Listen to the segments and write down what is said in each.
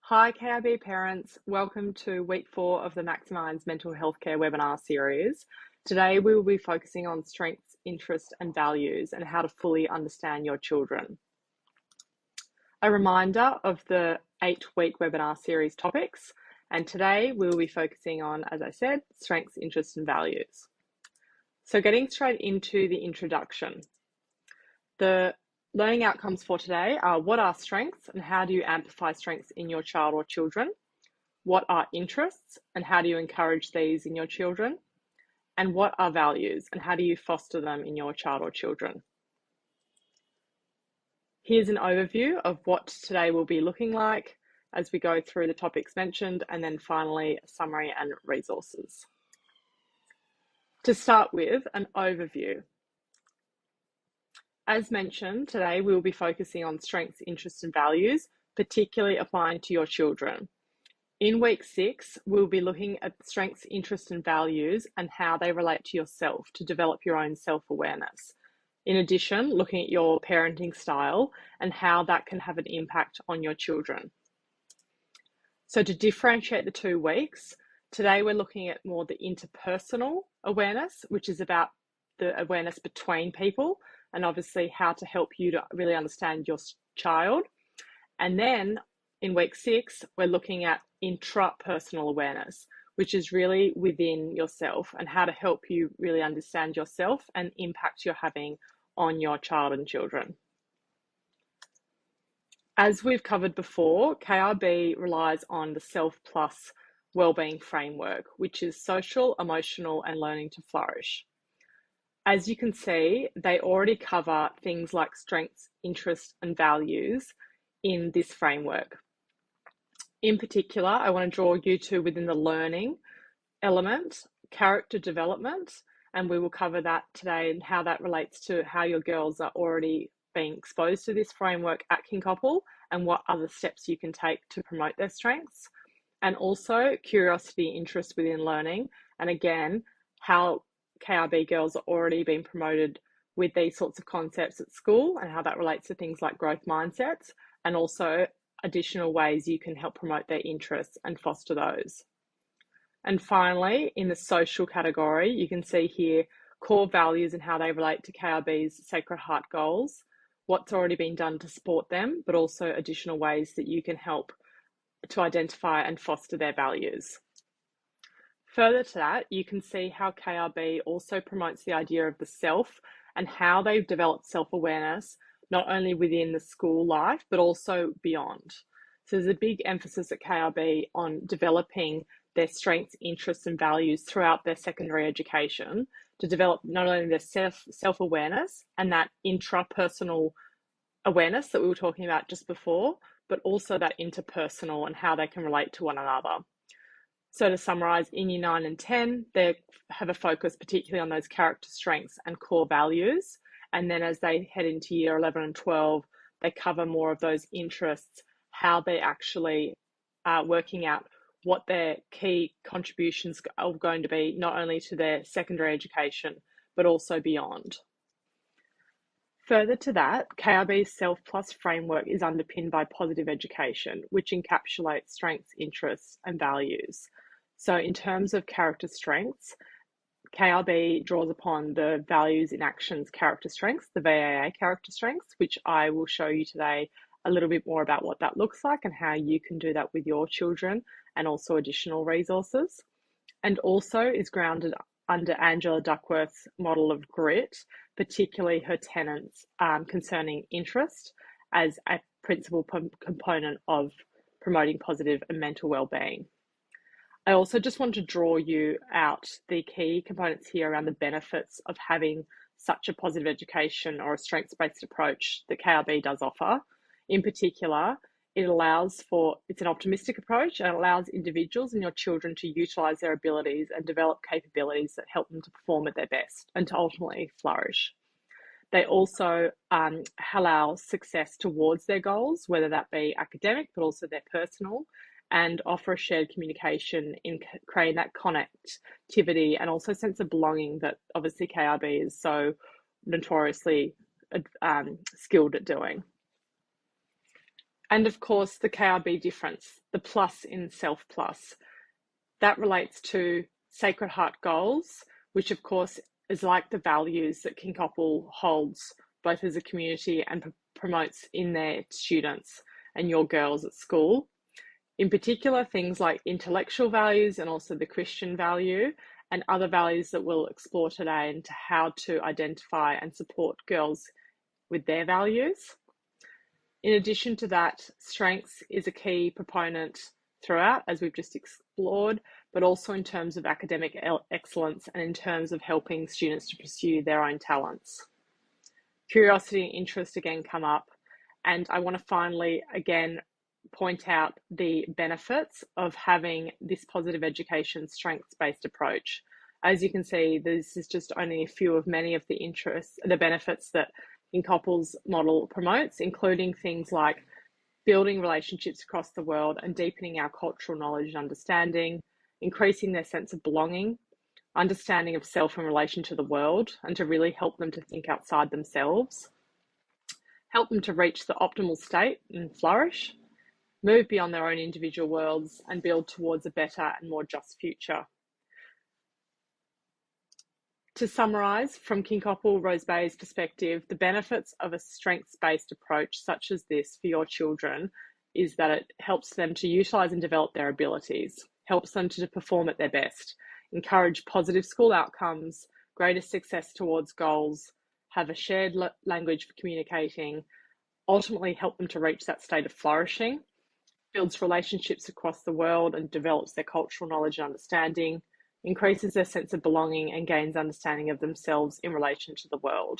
Hi, KIB parents. Welcome to week 4 of the Maximize Mental Healthcare webinar series. Today, we will be focusing on strengths, interests, and values and how to fully understand your children. A reminder of the 8-week webinar series topics, and today we will be focusing on, as I said, strengths, interests, and values. So getting straight into the introduction. The learning outcomes for today are: what are strengths and how do you amplify strengths in your child or children? What are interests and how do you encourage these in your children? And what are values and how do you foster them in your child or children? Here's an overview of what today will be looking like as we go through the topics mentioned, and then finally a summary and resources. To start with, an overview. As mentioned, today we will be focusing on strengths, interests, and values, particularly applying to your children. In week 6, we'll be looking at strengths, interests, and values and how they relate to yourself to develop your own self-awareness. In addition, looking at your parenting style and how that can have an impact on your children. So to differentiate the 2 weeks, today we're looking at more the interpersonal awareness, which is about the awareness between people and obviously how to help you to really understand your child. And then in week 6, we're looking at intrapersonal awareness, which is really within yourself and how to help you really understand yourself and impact you're having on your child and children. As we've covered before, KIB relies on the Self Plus Wellbeing Framework, which is social, emotional, and learning to flourish. As you can see, they already cover things like strengths, interests, and values in this framework. In particular, I want to draw you to within the learning element, character development, and we will cover that today and how that relates to how your girls are already being exposed to this framework at Kincoppal and what other steps you can take to promote their strengths. And also curiosity, interest within learning, and again, how KIB girls are already being promoted with these sorts of concepts at school and how that relates to things like growth mindsets and also additional ways you can help promote their interests and foster those. And finally, in the social category, you can see here core values and how they relate to KIB's Sacred Heart goals, what's already been done to support them, but also additional ways that you can help to identify and foster their values. Further to that, you can see how KIB also promotes the idea of the self and how they've developed self-awareness, not only within the school life, but also beyond. So there's a big emphasis at KIB on developing their strengths, interests, and values throughout their secondary education to develop not only their self-awareness and that intrapersonal awareness that we were talking about just before, but also that interpersonal and how they can relate to one another. So to summarise, in Year 9 and 10, they have a focus particularly on those character strengths and core values. And then as they head into Year 11 and 12, they cover more of those interests, how they actually are working out what their key contributions are going to be, not only to their secondary education, but also beyond. Further to that, KIB's Self Plus framework is underpinned by positive education, which encapsulates strengths, interests, and values. So in terms of character strengths, KIB draws upon the values in actions character strengths, the VAA character strengths, which I will show you today a little bit more about what that looks like and how you can do that with your children and also additional resources. And also is grounded under Angela Duckworth's model of grit, particularly her tenets concerning interest as a principal component of promoting positive and mental well-being. I also just want to draw you out the key components here around the benefits of having such a positive education or a strengths-based approach that KIB does offer. In particular, it's an optimistic approach and it allows individuals and your children to utilise their abilities and develop capabilities that help them to perform at their best and to ultimately flourish. They also allow success towards their goals, whether that be academic, but also their personal, and offer a shared communication in creating that connectivity and also sense of belonging that obviously KIB is so notoriously skilled at doing. And of course, the KRB difference, the plus in Self Plus, that relates to Sacred Heart goals, which of course is like the values that Kincoppal holds both as a community and promotes in their students and your girls at school. In particular, things like intellectual values and also the Christian value and other values that we'll explore today into how to identify and support girls with their values. In addition to that, strengths is a key proponent throughout, as we've just explored, but also in terms of academic excellence and in terms of helping students to pursue their own talents. Curiosity and interest again come up, and I want to finally again point out the benefits of having this positive education strengths-based approach. As you can see, this is just only a few of many of the benefits that Kincoppal's model promotes, including things like building relationships across the world and deepening our cultural knowledge and understanding, increasing their sense of belonging, understanding of self in relation to the world, and to really help them to think outside themselves, help them to reach the optimal state and flourish, move beyond their own individual worlds, and build towards a better and more just future. To summarise, from Kincoppal Rose Bay's perspective, the benefits of a strengths-based approach such as this for your children is that it helps them to utilise and develop their abilities, helps them to perform at their best, encourage positive school outcomes, greater success towards goals, have a shared language for communicating, ultimately help them to reach that state of flourishing, builds relationships across the world and develops their cultural knowledge and understanding, increases their sense of belonging and gains understanding of themselves in relation to the world.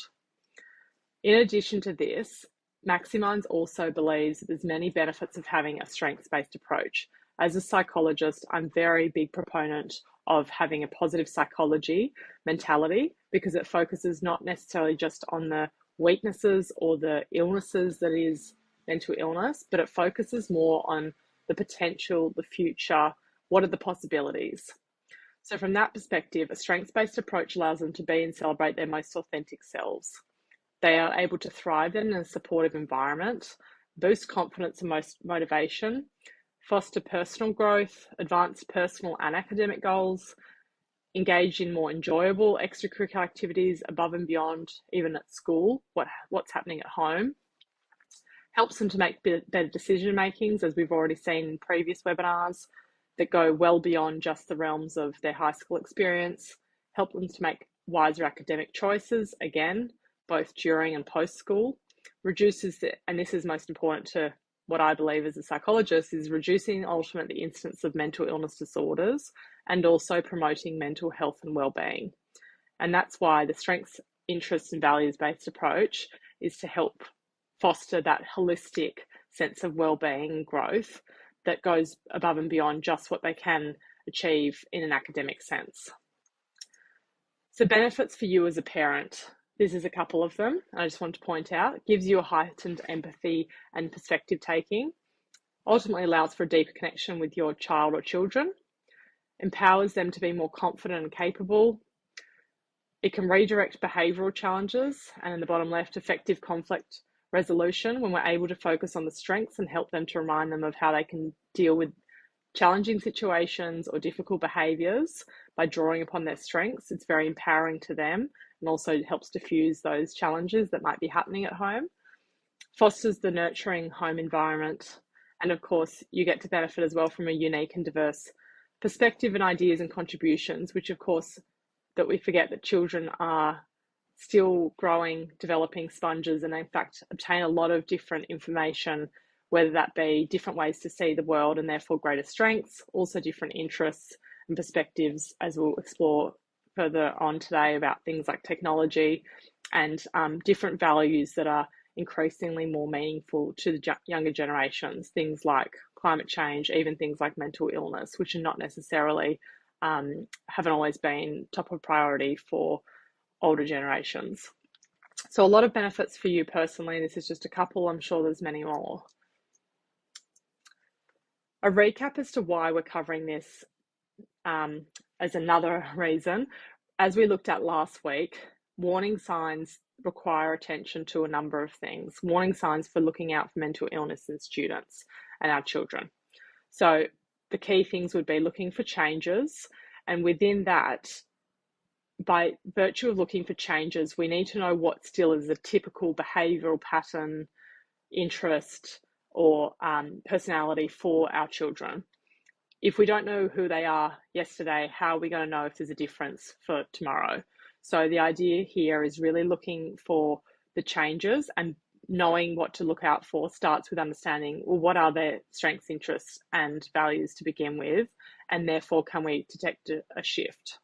In addition to this, Maximinds also believes that there's many benefits of having a strengths-based approach. As a psychologist, I'm very big proponent of having a positive psychology mentality because it focuses not necessarily just on the weaknesses or the illnesses that is mental illness, but it focuses more on the potential, the future, what are the possibilities. So from that perspective, a strengths-based approach allows them to be and celebrate their most authentic selves. They are able to thrive in a supportive environment, boost confidence and motivation, foster personal growth, advance personal and academic goals, engage in more enjoyable extracurricular activities above and beyond, even at school, what's happening at home, helps them to make better decision makings, as we've already seen in previous webinars, that go well beyond just the realms of their high school experience, help them to make wiser academic choices, again, both during and post-school, reduces, and this is most important to what I believe as a psychologist, is reducing ultimately the incidence of mental illness disorders and also promoting mental health and well-being. And that's why the strengths, interests and values-based approach is to help foster that holistic sense of well-being and growth that goes above and beyond just what they can achieve in an academic sense. So benefits for you as a parent. This is a couple of them. I just want to point out, it gives you a heightened empathy and perspective taking, ultimately allows for a deeper connection with your child or children, empowers them to be more confident and capable. It can redirect behavioural challenges, and in the bottom left, effective conflict resolution when we're able to focus on the strengths and help them to remind them of how they can deal with challenging situations or difficult behaviours by drawing upon their strengths. It's very empowering to them and also helps diffuse those challenges that might be happening at home. Fosters the nurturing home environment. And of course, you get to benefit as well from a unique and diverse perspective and ideas and contributions, which of course, that we forget that children are still growing, developing sponges, and in fact obtain a lot of different information, whether that be different ways to see the world and therefore greater strengths, also different interests and perspectives, as we'll explore further on today about things like technology and different values that are increasingly more meaningful to the younger generations, things like climate change, even things like mental illness, which are not necessarily, haven't always been top of priority for older generations. So a lot of benefits for you personally. This is just a couple. I'm sure there's many more. A recap as to why we're covering this as another reason. As we looked at last week, warning signs require attention to a number of things. Warning signs for looking out for mental illness in students and our children. So the key things would be looking for changes, and within that, by virtue of looking for changes, we need to know what still is a typical behavioural pattern, interest, or personality for our children. If we don't know who they are yesterday, how are we going to know if there's a difference for tomorrow? So the idea here is really looking for the changes, and knowing what to look out for starts with understanding, well, what are their strengths, interests, and values to begin with, and therefore can we detect a shift?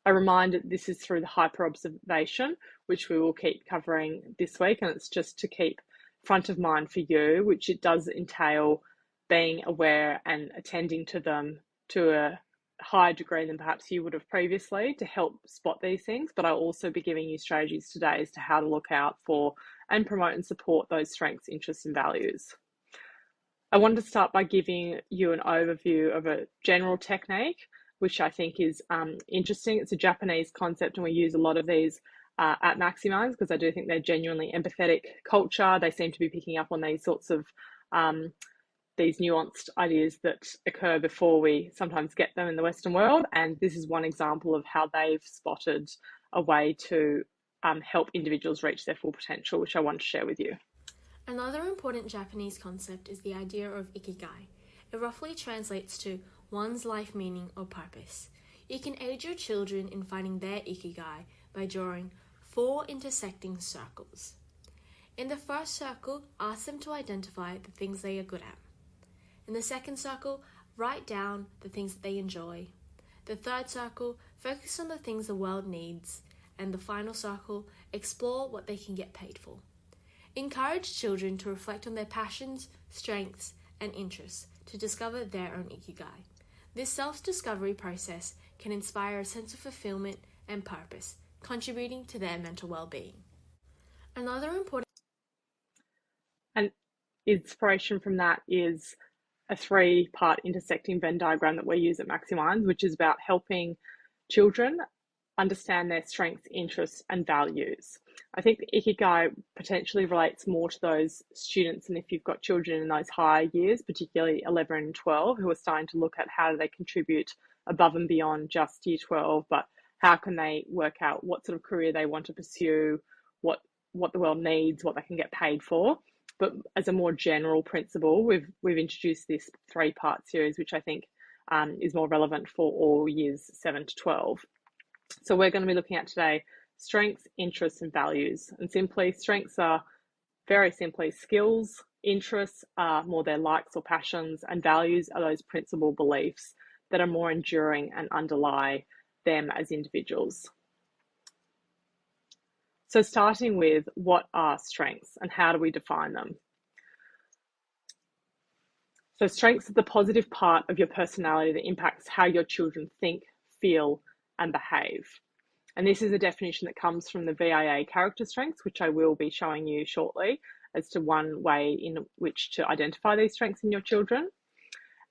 A reminder, this is through the hyper-observation, which we will keep covering this week, and it's just to keep front of mind for you, which it does entail being aware and attending to them to a higher degree than perhaps you would have previously to help spot these things. But I'll also be giving you strategies today as to how to look out for and promote and support those strengths, interests, and values. I wanted to start by giving you an overview of a general technique, which I think is interesting. It's a Japanese concept, and we use a lot of these at Maximise because I do think they're genuinely empathetic culture. They seem to be picking up on these sorts of these nuanced ideas that occur before we sometimes get them in the Western world. And this is one example of how they've spotted a way to help individuals reach their full potential, which I want to share with you. Another important Japanese concept is the idea of ikigai. It roughly translates to one's life meaning or purpose. You can aid your children in finding their ikigai by drawing 4 intersecting circles. In the first circle, ask them to identify the things they are good at. In the second circle, write down the things that they enjoy. The third circle, focus on the things the world needs. And the final circle, explore what they can get paid for. Encourage children to reflect on their passions, strengths, and interests to discover their own ikigai. This self-discovery process can inspire a sense of fulfillment and purpose, contributing to their mental well-being. Another important inspiration from that is a 3-part intersecting Venn diagram that we use at Maximise, which is about helping children understand their strengths, interests, and values. I think the Ikigai potentially relates more to those students, and if you've got children in those higher years, particularly 11 and 12, who are starting to look at how do they contribute above and beyond just year 12, but how can they work out what sort of career they want to pursue, what the world needs, what they can get paid for. But as a more general principle, we've introduced this 3-part series, which I think is more relevant for all years 7 to 12. So we're going to be looking at today strengths, interests, and values. And simply, strengths are very simply skills, interests are more their likes or passions, and values are those principal beliefs that are more enduring and underlie them as individuals. So starting with, what are strengths and how do we define them? So strengths are the positive part of your personality that impacts how your children think, feel, and behave. And this is a definition that comes from the VIA character strengths, which I will be showing you shortly as to one way in which to identify these strengths in your children.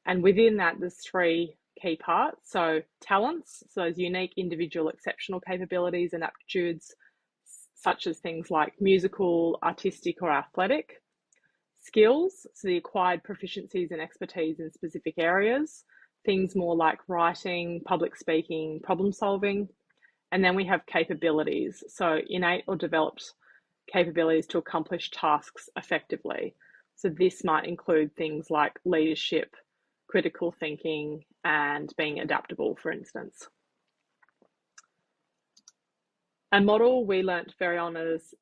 And within that, there's 3 key parts. So talents, so those unique individual exceptional capabilities and aptitudes, such as things like musical, artistic, or athletic. Skills, so the acquired proficiencies and expertise in specific areas, things more like writing, public speaking, problem solving. And then we have capabilities, so innate or developed capabilities to accomplish tasks effectively. So this might include things like leadership, critical thinking, and being adaptable, for instance. A model we learnt very on as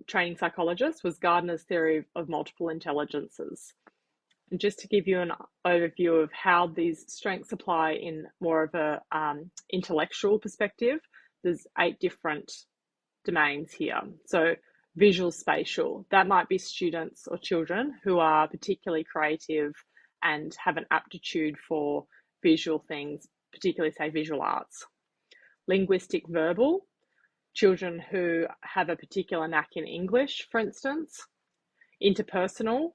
training psychologists was Gardner's theory of multiple intelligences. And just to give you an overview of how these strengths apply in more of a intellectual perspective, there's 8 different domains here. So visual spatial, that might be students or children who are particularly creative and have an aptitude for visual things, particularly say visual arts. Linguistic verbal, children who have a particular knack in English, for instance. Interpersonal,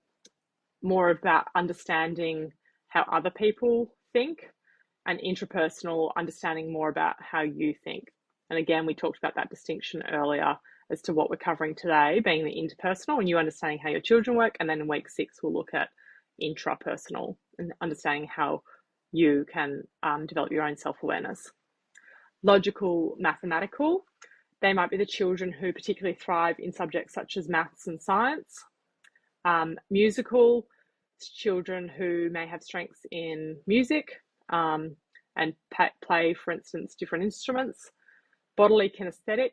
more about understanding how other people think, and intrapersonal, understanding more about how you think. And again, we talked about that distinction earlier as to what we're covering today, being the interpersonal and you understanding how your children work. And then in week 6, we'll look at intrapersonal and understanding how you can develop your own self-awareness. Logical, mathematical, they might be the children who particularly thrive in subjects such as maths and science. Musical, children who may have strengths in music and play, for instance, different instruments. Bodily kinesthetic,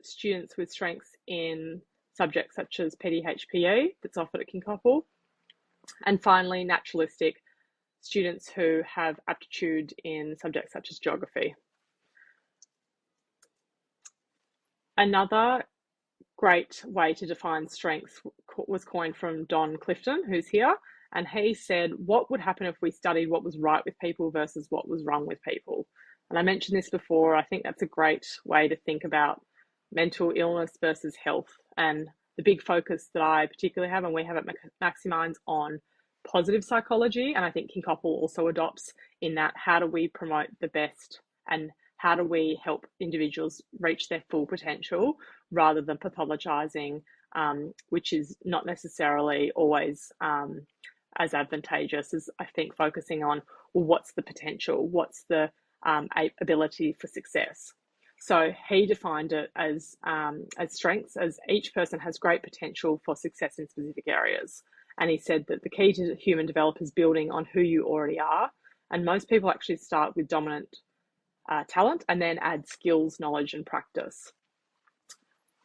students with strengths in subjects such as PDHPE that's offered at Kincoppal. And finally, naturalistic, students who have aptitude in subjects such as geography. Another great way to define strengths was coined from Don Clifton, who's here, and he said, what would happen if we studied what was right with people versus what was wrong with people? And I mentioned this before. I think that's a great way to think about mental illness versus health, and the big focus that I particularly have and we have at Maximinds on positive psychology, and I think Kincoppal also adopts in that, how do we promote the best and how do we help individuals reach their full potential rather than pathologizing, which is not necessarily always as advantageous as I think focusing on, well, what's the potential? What's the ability for success? So he defined it as strengths, as each person has great potential for success in specific areas. And he said that the key to human development is building on who you already are. And most people actually start with dominant talent and then add skills, knowledge, and practice.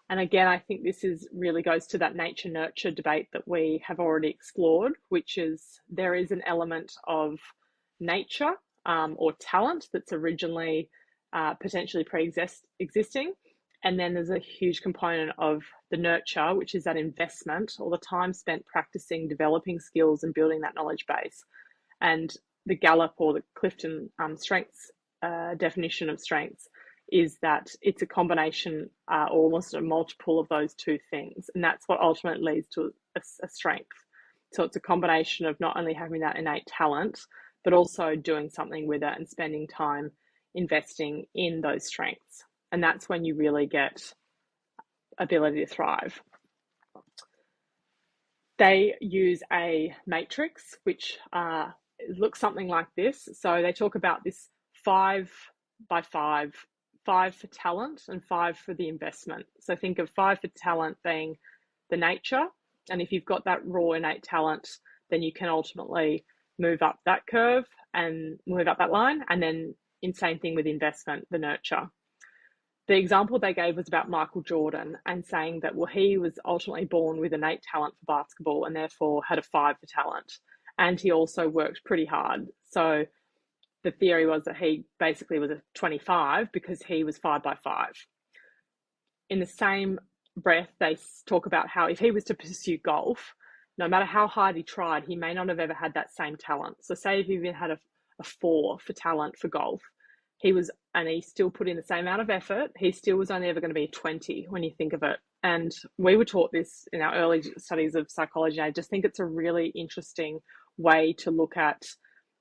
And again, I think this really goes to that nature-nurture debate that we have already explored, which is there is an element of nature or talent that's originally potentially pre-existing. And then there's a huge component of the nurture, which is that investment or the time spent practicing, developing skills and building that knowledge base. And the Gallup or the Clifton strengths definition of strengths is that it's a combination or almost a multiple of those two things. And that's what ultimately leads to a strength. So it's a combination of not only having that innate talent, but also doing something with it and spending time investing in those strengths. And that's when you really get ability to thrive. They use a matrix, which looks something like this. So they talk about this 5 by 5, 5 for talent and 5 for the investment. So think of 5 for talent being the nature. And if you've got that raw innate talent, then you can ultimately move up that curve and move up that line. And then same thing with investment, the nurture. The example they gave was about Michael Jordan and saying that, well, he was ultimately born with innate talent for basketball and therefore had a 5 for talent. And he also worked pretty hard. So the theory was that he basically was a 25 because he was 5 by 5. In the same breath, they talk about how if he was to pursue golf, no matter how hard he tried, he may not have ever had that same talent. So say if he even had a 4 for talent for golf, and he still put in the same amount of effort, he still was only ever going to be 20 when you think of it. And we were taught this in our early studies of psychology. I just think it's a really interesting way to look at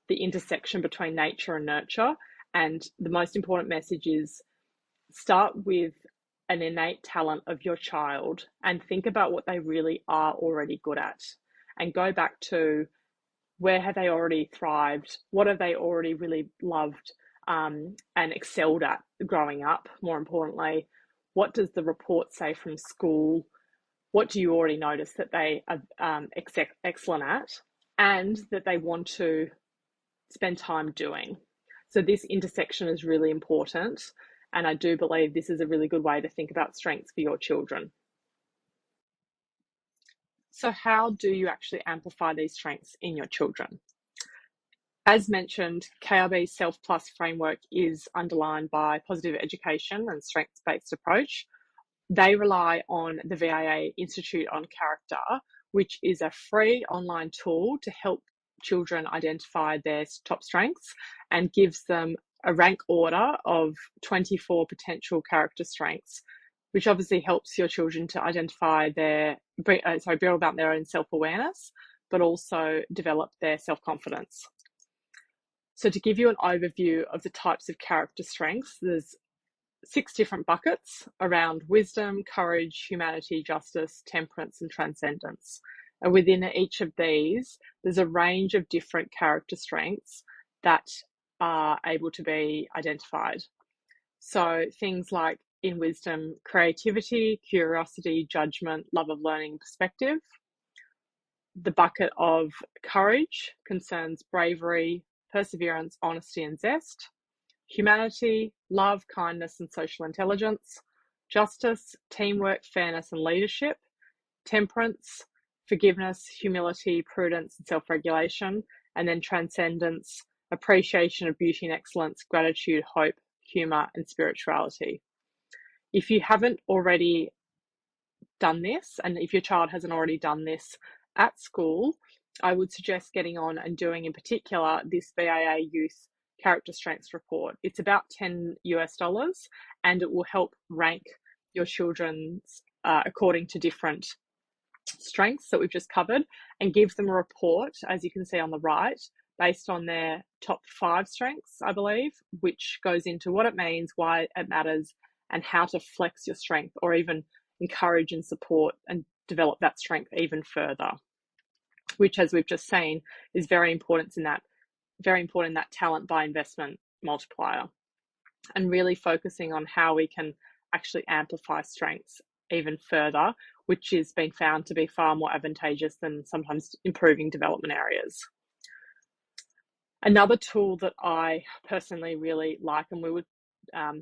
the intersection between nature and nurture. And the most important message is start with an innate talent of your child and think about what they really are already good at and go back to where have they already thrived? What have they already really loved and excelled at growing up? More importantly, what does the report say from school? What do you already notice that they are excellent at and that they want to spend time doing? So this intersection is really important. And I do believe this is a really good way to think about strengths for your children. So how do you actually amplify these strengths in your children? As mentioned, KRB's Self Plus framework is underlined by positive education and strengths-based approach. They rely on the VIA Institute on Character, which is a free online tool to help children identify their top strengths and gives them a rank order of 24 potential character strengths, which obviously helps your children to identify build about their own self-awareness, but also develop their self-confidence. So to give you an overview of the types of character strengths, there's 6 different buckets around wisdom, courage, humanity, justice, temperance, and transcendence. And within each of these, there's a range of different character strengths that are able to be identified. So things like in wisdom, creativity, curiosity, judgment, love of learning, perspective. The bucket of courage concerns bravery, perseverance, honesty, and zest. Humanity, love, kindness, and social intelligence. Justice, teamwork, fairness, and leadership. Temperance, forgiveness, humility, prudence, and self-regulation. And then transcendence, appreciation of beauty and excellence, gratitude, hope, humour, and spirituality. If you haven't already done this, and if your child hasn't already done this at school, I would suggest getting on and doing in particular this BAA Youth Character Strengths Report. It's about $10 and it will help rank your children's according to different strengths that we've just covered, and give them a report, as you can see on the right, based on their top 5 strengths, I believe, which goes into what it means, why it matters, and how to flex your strength or even encourage and support and develop that strength even further, which, as we've just seen, is very important in that talent by investment multiplier, and really focusing on how we can actually amplify strengths even further, which has been found to be far more advantageous than sometimes improving development areas. Another tool that I personally really like, and we would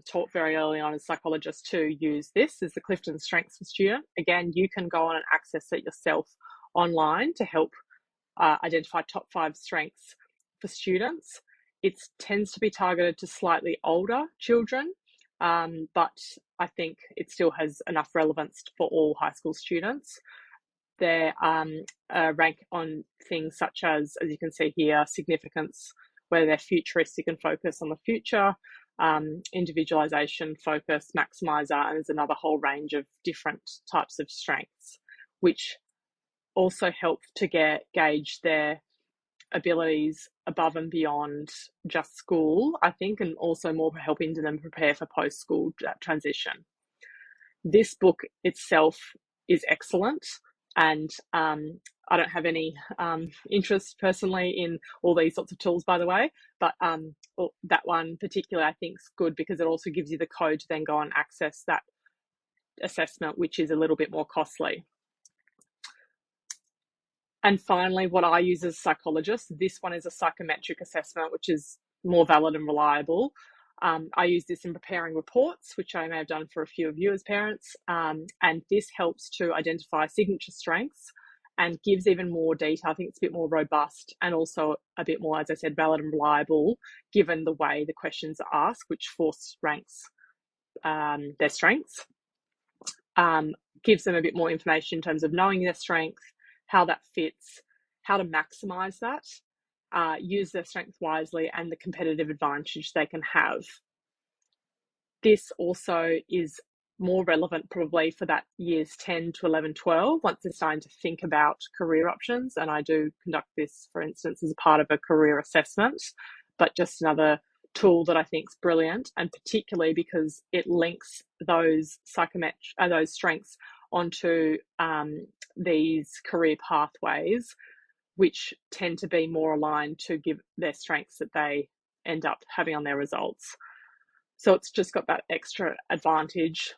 taught very early on as psychologists to use this, is the Clifton Strengths for Student. Again, you can go on and access it yourself online to help identify top 5 strengths for students. It tends to be targeted to slightly older children, but I think it still has enough relevance for all high school students. They rank on things such as you can see here, significance, where they're futuristic and focus on the future, individualization, focus, maximizer, and there's another whole range of different types of strengths, which also help to gauge their abilities above and beyond just school, I think, and also more helping them prepare for post-school transition. This book itself is excellent, and I don't have any interest personally in all these sorts of tools, by the way, but that one particularly I think is good because it also gives you the code to then go and access that assessment, which is a little bit more costly. And finally, what I use as a psychologist, this one is a psychometric assessment, which is more valid and reliable. I use this in preparing reports, which I may have done for a few of you as parents. And this helps to identify signature strengths and gives even more detail. I think it's a bit more robust and also a bit more, as I said, valid and reliable, given the way the questions are asked, which force ranks their strengths. Gives them a bit more information in terms of knowing their strength, how that fits, how to maximize that, use their strength wisely, and the competitive advantage they can have. This also is more relevant probably for that years 10 to 11, 12, once they're starting to think about career options. And I do conduct this, for instance, as a part of a career assessment, but just another tool that I think is brilliant, and particularly because it links those strengths onto these career pathways, which tend to be more aligned to give their strengths that they end up having on their results. So it's just got that extra advantage.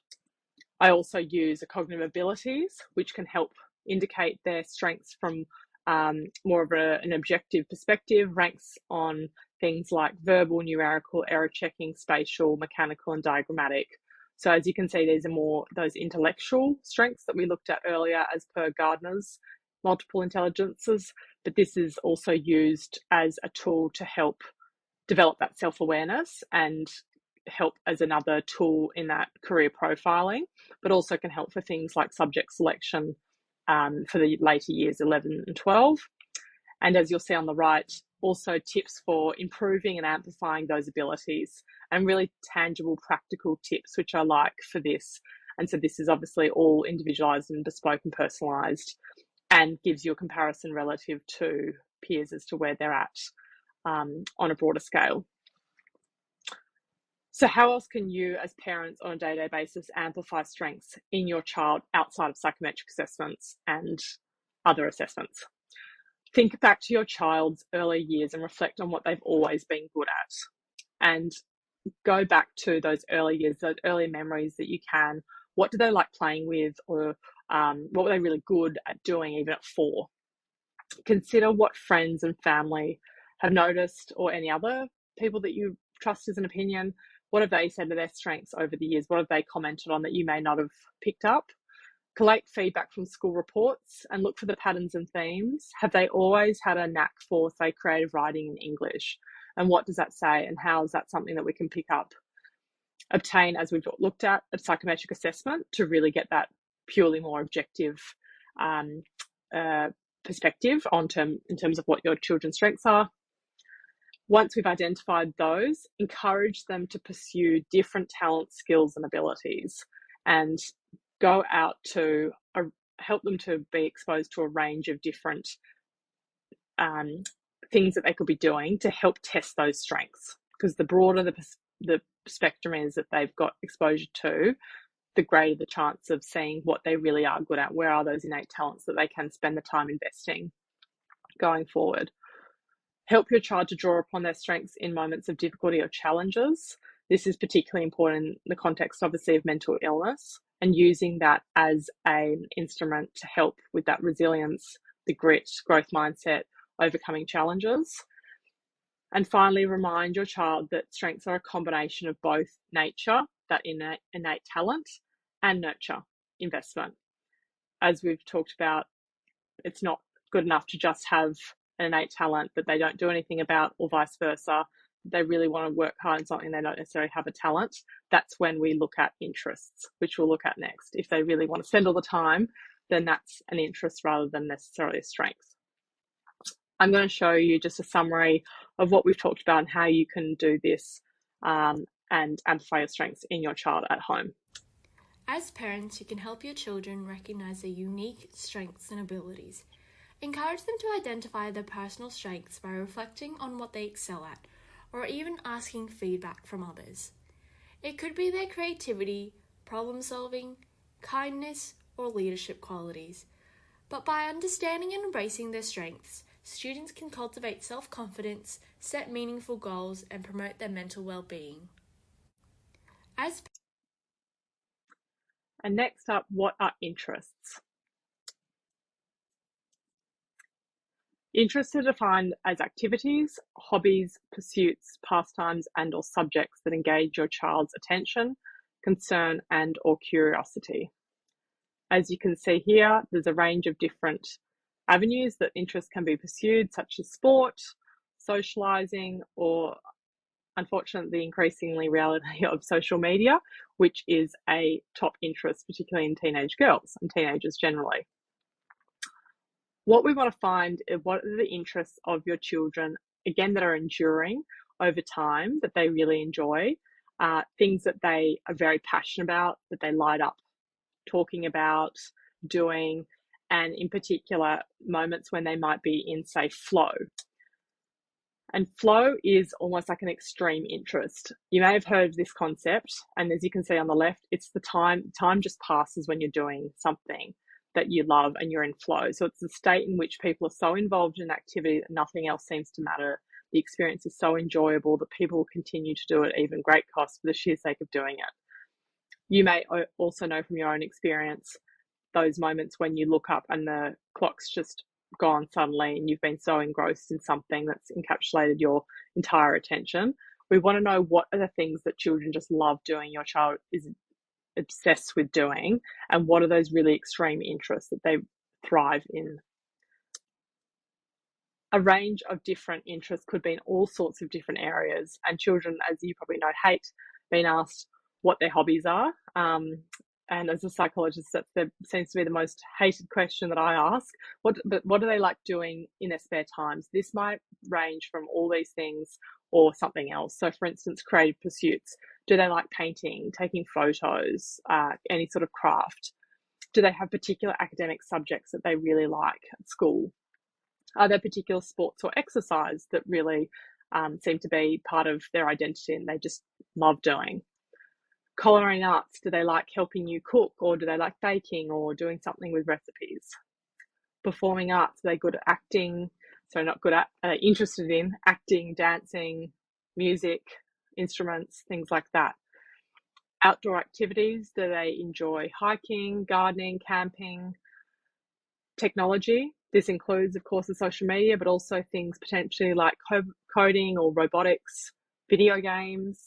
I also use a cognitive abilities, which can help indicate their strengths from more of an objective perspective, ranks on things like verbal, numerical, error checking, spatial, mechanical, and diagrammatic. So as you can see, these are more those intellectual strengths that we looked at earlier as per Gardner's multiple intelligences, but this is also used as a tool to help develop that self-awareness and help as another tool in that career profiling, but also can help for things like subject selection for the later years 11 and 12. And as you'll see on the right, also tips for improving and amplifying those abilities, and really tangible, practical tips, which I like for this. And so this is obviously all individualized and bespoke and personalized, and gives you a comparison relative to peers as to where they're at on a broader scale. So how else can you as parents on a day-to-day basis amplify strengths in your child outside of psychometric assessments and other assessments? Think back to your child's early years and reflect on what they've always been good at. And go back to those early years, those early memories that you can. What do they like playing with, or what were they really good at doing even at 4? Consider what friends and family have noticed, or any other people that you trust as an opinion. What have they said to their strengths over the years? What have they commented on that you may not have picked up? Collect feedback from school reports and look for the patterns and themes. Have they always had a knack for, say, creative writing in English? And what does that say? And how is that something that we can pick up? Obtain, as we've looked at, a psychometric assessment to really get that purely more objective perspective in terms of what your children's strengths are. Once we've identified those, encourage them to pursue different talents, skills, and abilities, and go out to help them to be exposed to a range of different things that they could be doing to help test those strengths. Because the broader the spectrum is that they've got exposure to, the greater the chance of seeing what they really are good at. Where are those innate talents that they can spend the time investing going forward? Help your child to draw upon their strengths in moments of difficulty or challenges. This is particularly important in the context, obviously, of mental illness, and using that as an instrument to help with that resilience, the grit, growth mindset, overcoming challenges. And finally, remind your child that strengths are a combination of both nature, that innate talent, and nurture, investment. As we've talked about, it's not good enough to just have an innate talent that they don't do anything about, or vice versa. They really want to work hard on something, they don't necessarily have a talent. That's when we look at interests, which we'll look at next. If they really want to spend all the time, then that's an interest rather than necessarily a strength. I'm going to show you just a summary of what we've talked about and how you can do this and amplify your strengths in your child at home. As parents, you can help your children recognize their unique strengths and abilities. Encourage them to identify their personal strengths by reflecting on what they excel at, or even asking feedback from others. It could be their creativity, problem solving, kindness, or leadership qualities. But by understanding and embracing their strengths, students can cultivate self-confidence, set meaningful goals, and promote their mental well-being. And next up, what are interests? Interests are defined as activities, hobbies, pursuits, pastimes, and or subjects that engage your child's attention, concern, and or curiosity. As you can see here, there's a range of different avenues that interests can be pursued, such as sport, socializing, or unfortunately the increasingly reality of social media, which is a top interest, particularly in teenage girls and teenagers generally. What we want to find is what are the interests of your children, again, that are enduring over time, that they really enjoy, things that they are very passionate about, that they light up talking about, doing, and in particular, moments when they might be in, say, flow. And flow is almost like an extreme interest. You may have heard of this concept, and as you can see on the left, it's the time just passes when you're doing something that you love and you're in flow. So it's the state in which people are so involved in activity that nothing else seems to matter. The experience is so enjoyable that people will continue to do it, even great cost, for the sheer sake of doing it. You may also know from your own experience those moments when you look up and the clock's just gone suddenly and you've been so engrossed in something that's encapsulated your entire attention. We want to know what are the things that children just love doing, your child is obsessed with doing, and what are those really extreme interests that they thrive in. A range of different interests could be in all sorts of different areas, and children, as you probably know, hate being asked what their hobbies are. And as a psychologist, that seems to be the most hated question that I ask. What do they like doing in their spare times? This might range from all these things or something else. So for instance, creative pursuits. Do they like painting, taking photos, any sort of craft? Do they have particular academic subjects that they really like at school? Are there particular sports or exercise that really seem to be part of their identity and they just love doing. Culinary arts, do they like helping you cook, or do they like baking or doing something with recipes? Performing arts, are they good at acting? So not good at, interested in acting, dancing, music, instruments, things like that. Outdoor activities, do they enjoy hiking, gardening, camping? Technology, this includes, of course, the social media, but also things potentially like coding or robotics, video games.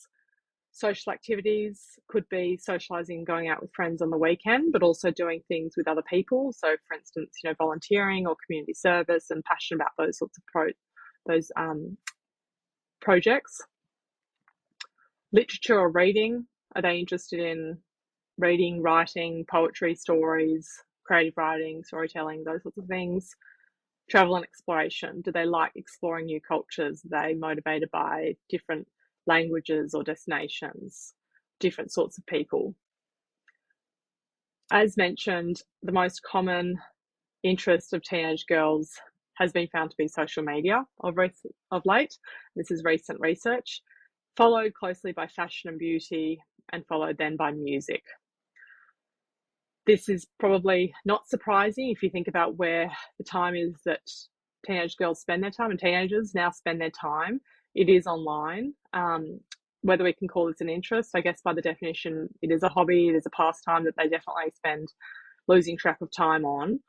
Social activities could be socializing, going out with friends on the weekend, but also doing things with other people. So, for instance, volunteering or community service, and passionate about those sorts of projects. Literature or reading, are they interested in reading, writing, poetry, stories, creative writing, storytelling, those sorts of things? Travel and exploration, do they like exploring new cultures? Are they motivated by different languages or destinations, different sorts of people? As mentioned, the most common interest of teenage girls has been found to be social media of late. This is recent research, followed closely by fashion and beauty, and followed then by music. This is probably not surprising if you think about where the time is that teenage girls spend their time, and teenagers now spend their time. It is online. Whether we can call this an interest, I guess by the definition, it is a hobby, it is a pastime that they definitely spend losing track of time on.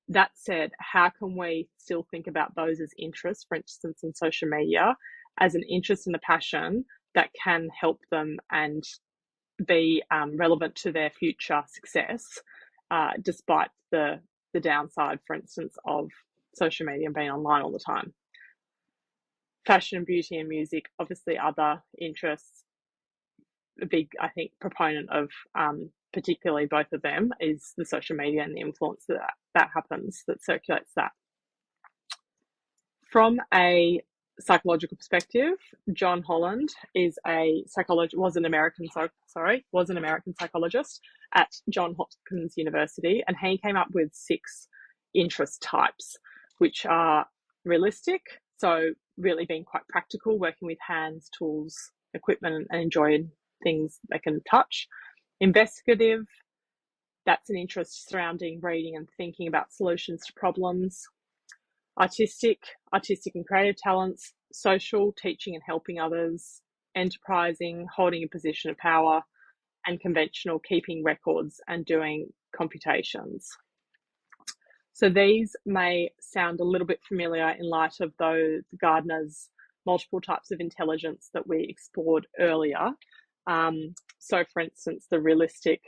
That said, how can we still think about those as interests, for instance, in social media, as an interest and a passion that can help them and be relevant to their future success, despite the downside, for instance, of social media and being online all the time? Fashion and beauty and music, obviously other interests. A big, I think, proponent of particularly both of them is the social media and the influence that happens, that circulates that. From a psychological perspective, John Holland was an American psychologist at Johns Hopkins University, and he came up with 6 interest types, which are realistic, so really being quite practical, working with hands, tools, equipment, and enjoying things they can touch. Investigative, that's an interest surrounding reading and thinking about solutions to problems. Artistic and creative talents. Social, teaching and helping others. Enterprising, holding a position of power. And conventional, keeping records and doing computations. So these may sound a little bit familiar in light of Gardner's multiple types of intelligence that we explored earlier. So for instance, the realistic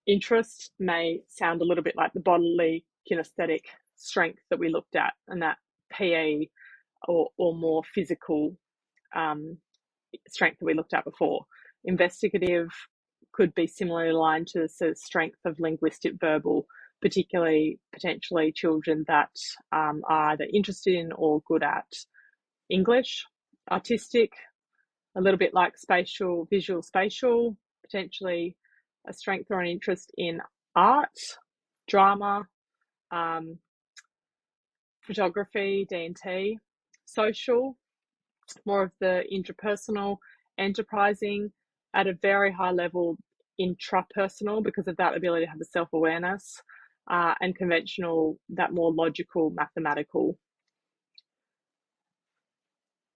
interest may sound a little bit like the bodily kinesthetic strength that we looked at, and that PE or more physical strength that we looked at before. Investigative could be similarly aligned to the strength of linguistic verbal, particularly potentially children that are either interested in or good at English. Artistic, a little bit like visual spatial, potentially a strength or an interest in art, drama, photography, D&T. Social, more of the interpersonal, enterprising, at a very high level, intrapersonal, because of that ability to have a self-awareness, and conventional, that more logical, mathematical.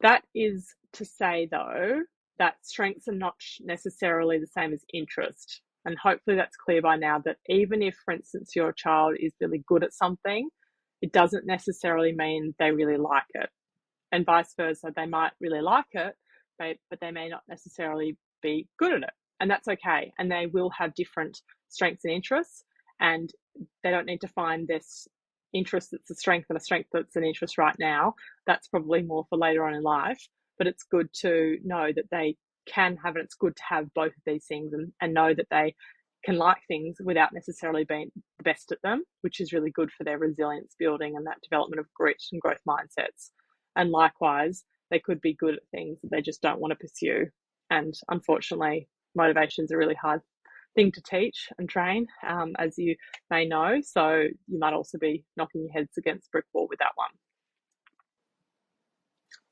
That is to say, though, that strengths are not necessarily the same as interest. And hopefully that's clear by now, that even if, for instance, your child is really good at something, it doesn't necessarily mean they really like it. And vice versa, they might really like it, but they may not necessarily be good at it. And that's okay. And they will have different strengths and interests, and they don't need to find this interest that's a strength and a strength that's an interest right now. That's probably more for later on in life, but it's good to know that they can have it. It's good to have both of these things, and know that they can like things without necessarily being the best at them, which is really good for their resilience building and that development of grit and growth mindsets. And likewise, they could be good at things that they just don't want to pursue. And unfortunately, motivation is a really hard thing to teach and train, as you may know. So you might also be knocking your heads against a brick wall with that one.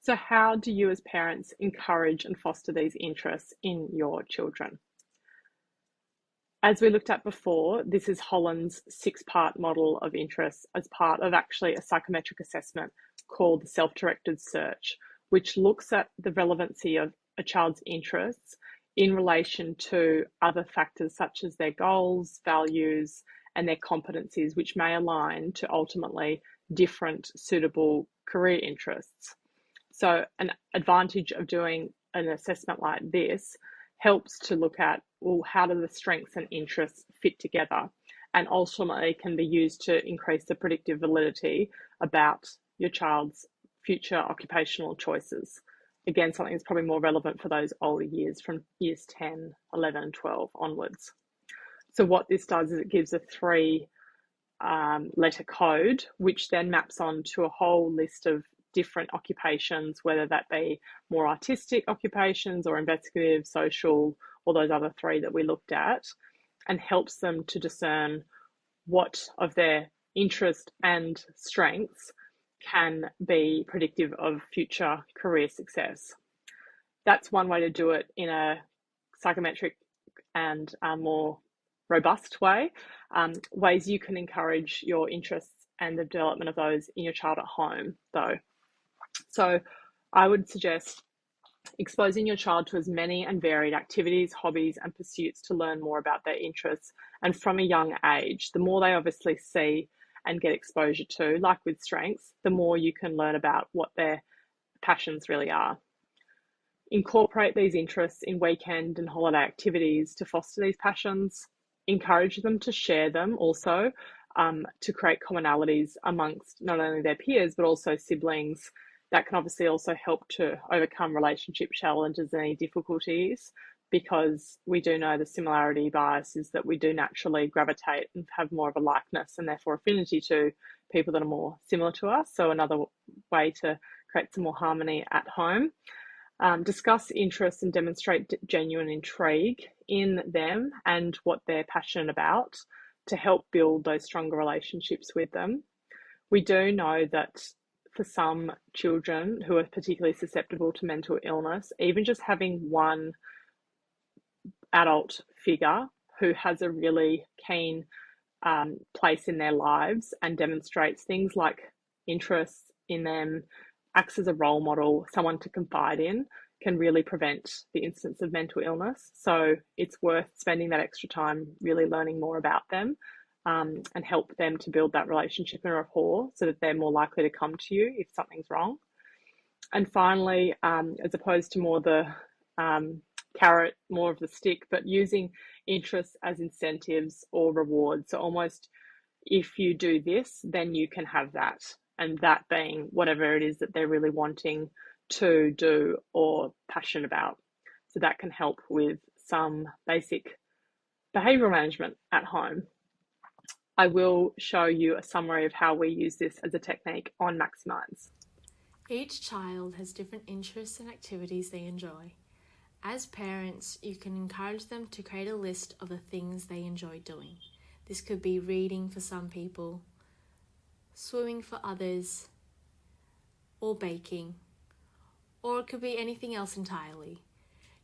So how do you as parents encourage and foster these interests in your children? As we looked at before, this is Holland's 6-part model of interests as part of actually a psychometric assessment called the self-directed search, which looks at the relevancy of a child's interests in relation to other factors such as their goals, values, and their competencies, which may align to ultimately different suitable career interests. So an advantage of doing an assessment like this helps to look at, well, how do the strengths and interests fit together, and ultimately can be used to increase the predictive validity about your child's future occupational choices. Again, something that's probably more relevant for those older years from years 10, 11, and 12 onwards. So what this does is it gives a 3-letter code, which then maps onto a whole list of different occupations, whether that be more artistic occupations or investigative, social, or those other 3 that we looked at, and helps them to discern what of their interest and strengths can be predictive of future career success. That's one way to do it in a psychometric and a more robust way. Ways you can encourage your interests and the development of those in your child at home, though. So I would suggest exposing your child to as many and varied activities, hobbies, and pursuits to learn more about their interests. And from a young age, the more they obviously see and get exposure to, like with strengths, the more you can learn about what their passions really are. Incorporate these interests in weekend and holiday activities to foster these passions. Encourage them to share them also, to create commonalities amongst not only their peers, but also siblings. That can obviously also help to overcome relationship challenges and any difficulties, because we do know the similarity bias is that we do naturally gravitate and have more of a likeness and therefore affinity to people that are more similar to us. So another way to create some more harmony at home. Discuss interests and demonstrate genuine intrigue in them and what they're passionate about to help build those stronger relationships with them. We do know that for some children who are particularly susceptible to mental illness, even just having one adult figure who has a really keen place in their lives and demonstrates things like interests in them, acts as a role model, someone to confide in, can really prevent the instance of mental illness. So it's worth spending that extra time really learning more about them, and help them to build that relationship and rapport so that they're more likely to come to you if something's wrong. And finally, as opposed to more the carrot, more of the stick, but using interests as incentives or rewards. So almost, if you do this, then you can have that. And that being whatever it is that they're really wanting to do or passionate about. So that can help with some basic behavioural management at home. I will show you a summary of how we use this as a technique on Maximize. Each child has different interests and activities they enjoy. As parents, you can encourage them to create a list of the things they enjoy doing. This could be reading for some people, swimming for others, or baking, or it could be anything else entirely.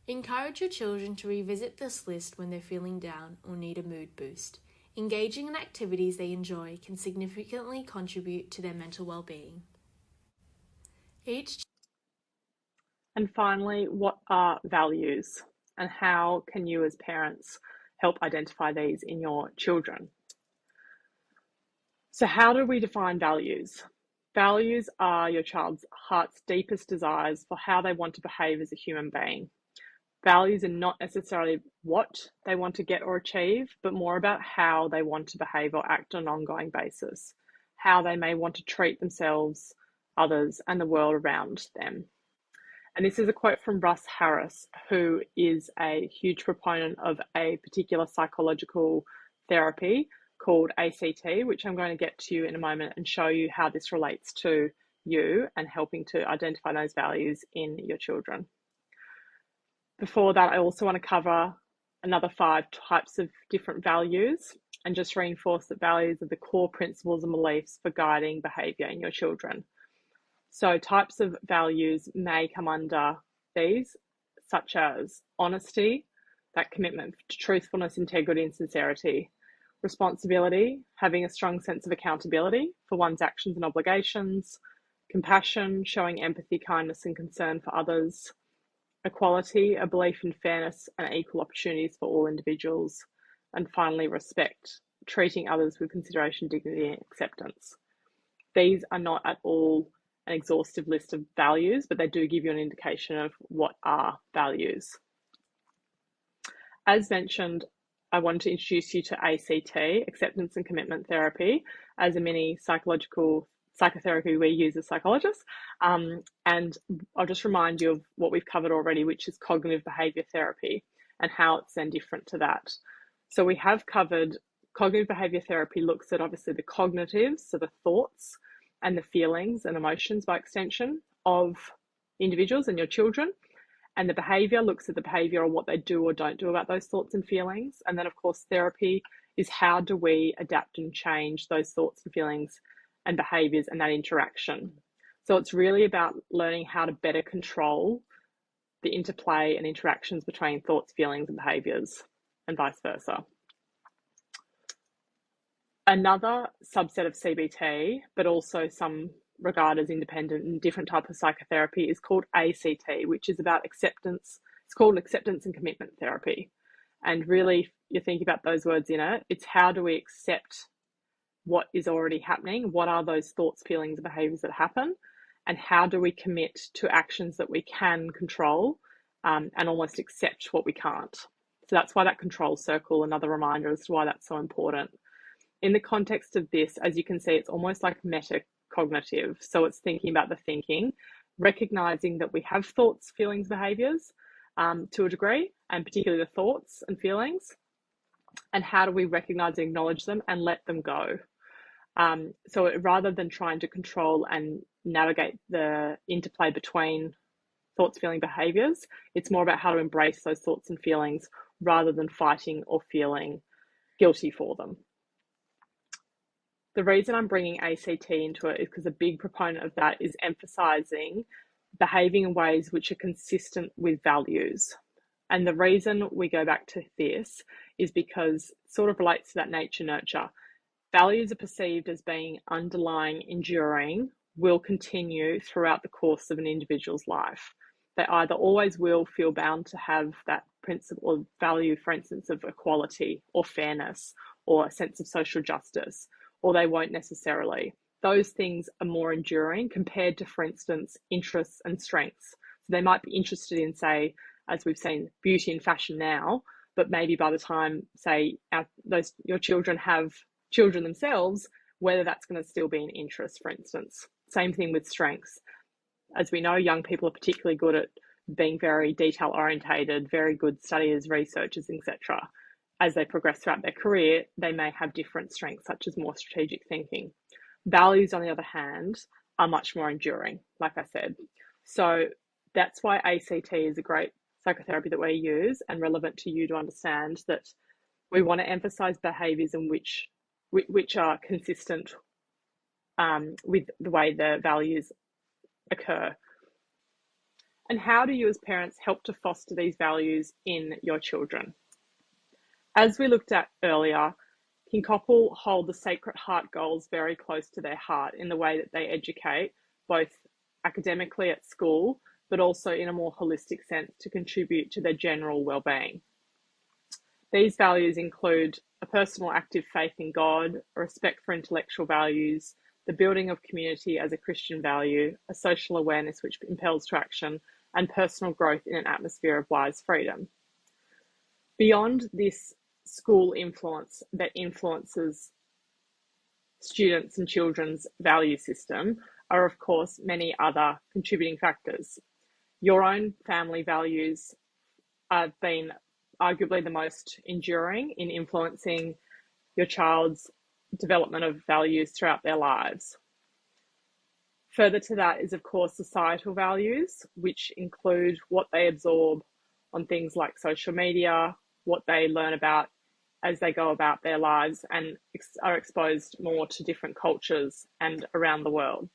Encourage your children to revisit this list when they're feeling down or need a mood boost. Engaging in activities they enjoy can significantly contribute to their mental well-being. And finally, what are values, and how can you as parents help identify these in your children? So how do we define values? Values are your child's heart's deepest desires for how they want to behave as a human being. Values are not necessarily what they want to get or achieve, but more about how they want to behave or act on an ongoing basis, how they may want to treat themselves, others, and the world around them. And this is a quote from Russ Harris, who is a huge proponent of a particular psychological therapy called ACT, which I'm going to get to you in a moment and show you how this relates to you and helping to identify those values in your children. Before that, I also want to cover another 5 types of different values and just reinforce that values are the core principles and beliefs for guiding behaviour in your children. So types of values may come under these, such as honesty, that commitment to truthfulness, integrity, and sincerity; responsibility, having a strong sense of accountability for one's actions and obligations; compassion, showing empathy, kindness, and concern for others; equality, a belief in fairness and equal opportunities for all individuals; and finally, respect, treating others with consideration, dignity, and acceptance. These are not at all an exhaustive list of values, but they do give you an indication of what are values. As mentioned, I wanted to introduce you to ACT, Acceptance and Commitment Therapy, as a mini psychotherapy we use as psychologists. And I'll just remind you of what we've covered already, which is cognitive behavior therapy and how it's then different to that. So we have covered cognitive behavior therapy looks at obviously the cognitives, so the thoughts and the feelings and emotions by extension of individuals and your children. And the behavior looks at the behavior or what they do or don't do about those thoughts and feelings. And then, of course, therapy is how do we adapt and change those thoughts and feelings and behaviors and that interaction. So it's really about learning how to better control the interplay and interactions between thoughts, feelings, and behaviors, and vice versa. Another subset of CBT, but also some regard as independent and different type of psychotherapy, is called ACT, which is about acceptance. It's called acceptance and commitment therapy. And really, you think about those words in it, it's how do we accept what is already happening? What are those thoughts, feelings, and behaviors that happen? And how do we commit to actions that we can control and almost accept what we can't? So that's why that control circle, another reminder as to why that's so important. In the context of this, as you can see, it's almost like metacognitive. So it's thinking about the thinking, recognizing that we have thoughts, feelings, behaviors to a degree, and particularly the thoughts and feelings, and how do we recognize and acknowledge them and let them go. So rather than trying to control and navigate the interplay between thoughts, feeling, behaviors, it's more about how to embrace those thoughts and feelings rather than fighting or feeling guilty for them. The reason I'm bringing ACT into it is because a big proponent of that is emphasizing behaving in ways which are consistent with values. And the reason we go back to this is because it sort of relates to that nature nurture. Values are perceived as being underlying, enduring, will continue throughout the course of an individual's life. They either always will feel bound to have that principle of value, for instance, of equality or fairness or a sense of social justice, or they won't necessarily. Those things are more enduring compared to, for instance, interests and strengths. So they might be interested in, say, as we've seen, beauty and fashion now, but maybe by the time, say, your children have children themselves, whether that's going to still be an interest, for instance. Same thing with strengths. As we know, young people are particularly good at being very detail orientated, very good studiers, researchers, etc. As they progress throughout their career, they may have different strengths, such as more strategic thinking. Values, on the other hand, are much more enduring, like I said. So that's why ACT is a great psychotherapy that we use and relevant to you to understand that we want to emphasize behaviors in which are consistent with the way the values occur. And how do you as parents help to foster these values in your children? As we looked at earlier, King Koppel hold the Sacred Heart goals very close to their heart in the way that they educate, both academically at school, but also in a more holistic sense to contribute to their general well-being. These values include a personal active faith in God, a respect for intellectual values, the building of community as a Christian value, a social awareness which impels to action, and personal growth in an atmosphere of wise freedom. Beyond this school influence that influences students and children's value system are, of course, many other contributing factors. Your own family values have been arguably the most enduring in influencing your child's development of values throughout their lives. Further to that is, of course, societal values, which include what they absorb on things like social media, what they learn about as they go about their lives and are exposed more to different cultures and around the world.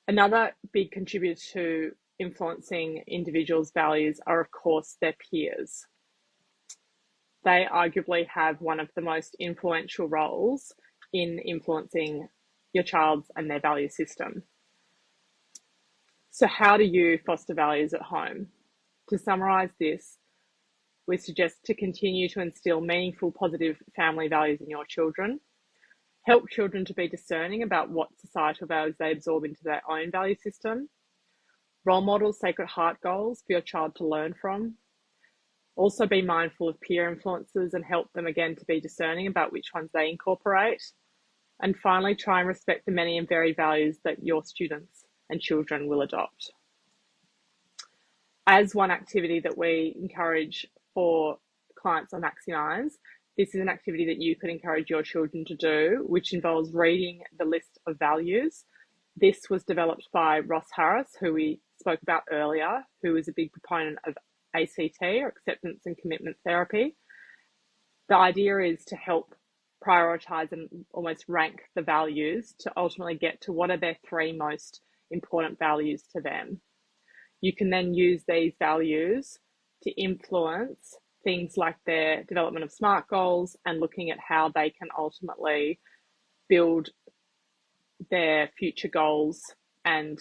Another big contributor to influencing individuals' values are, of course, their peers. They arguably have one of the most influential roles in influencing your child's and their value system. So how do you foster values at home? To summarise this, we suggest to continue to instill meaningful, positive family values in your children. Help children to be discerning about what societal values they absorb into their own value system. Role model Sacred Heart goals for your child to learn from. Also be mindful of peer influences and help them again to be discerning about which ones they incorporate. And finally, try and respect the many and varied values that your students and children will adopt. As one activity that we encourage for clients on Maximise, this is an activity that you could encourage your children to do, which involves reading the list of values. This was developed by Ross Harris, who we spoke about earlier, who is a big proponent of ACT, or acceptance and commitment therapy. The idea is to help prioritise and almost rank the values to ultimately get to what are their 3 most important values to them. You can then use these values to influence things like their development of SMART goals and looking at how they can ultimately build their future goals and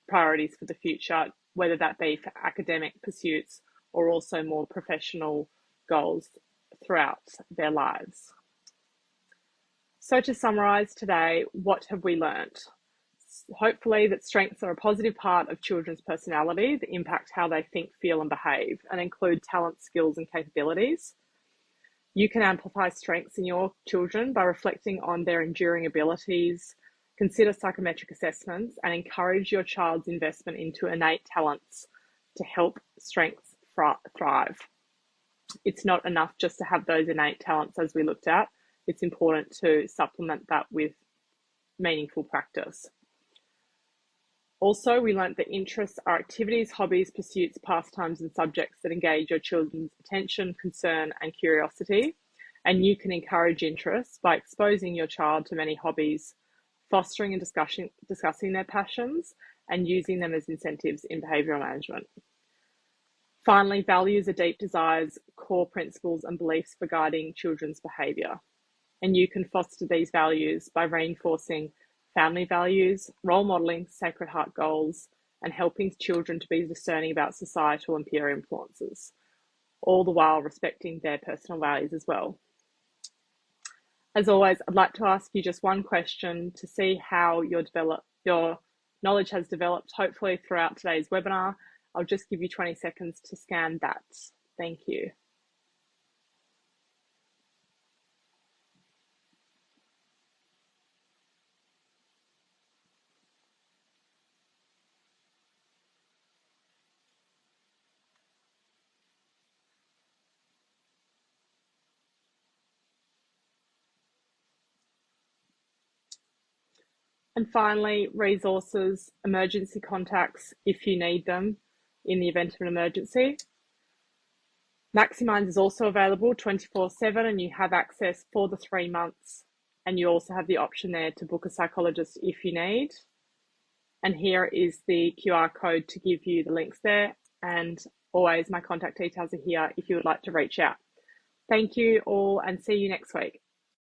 priorities for the future, whether that be for academic pursuits or also more professional goals throughout their lives. So to summarise today, what have we learnt? Hopefully that strengths are a positive part of children's personality that impact how they think, feel and behave, and include talents, skills and capabilities. You can amplify strengths in your children by reflecting on their enduring abilities, consider psychometric assessments, and encourage your child's investment into innate talents to help strengths thrive. It's not enough just to have those innate talents as we looked at. It's important to supplement that with meaningful practice. Also, we learnt that interests are activities, hobbies, pursuits, pastimes, and subjects that engage your children's attention, concern, and curiosity. And you can encourage interests by exposing your child to many hobbies, fostering and discussing their passions, and using them as incentives in behavioural management. Finally, values are deep desires, core principles, and beliefs for guiding children's behaviour. And you can foster these values by reinforcing family values, role modelling Sacred Heart goals, and helping children to be discerning about societal and peer influences, all the while respecting their personal values as well. As always, I'd like to ask you just one question to see how your knowledge has developed, hopefully throughout today's webinar. I'll just give you 20 seconds to scan that. Thank you. And finally, resources, emergency contacts if you need them in the event of an emergency. Maximise is also available 24/7 and you have access for the 3 months, and you also have the option there to book a psychologist if you need. And here is the QR code to give you the links there, and always my contact details are here if you would like to reach out. Thank you all and see you next week.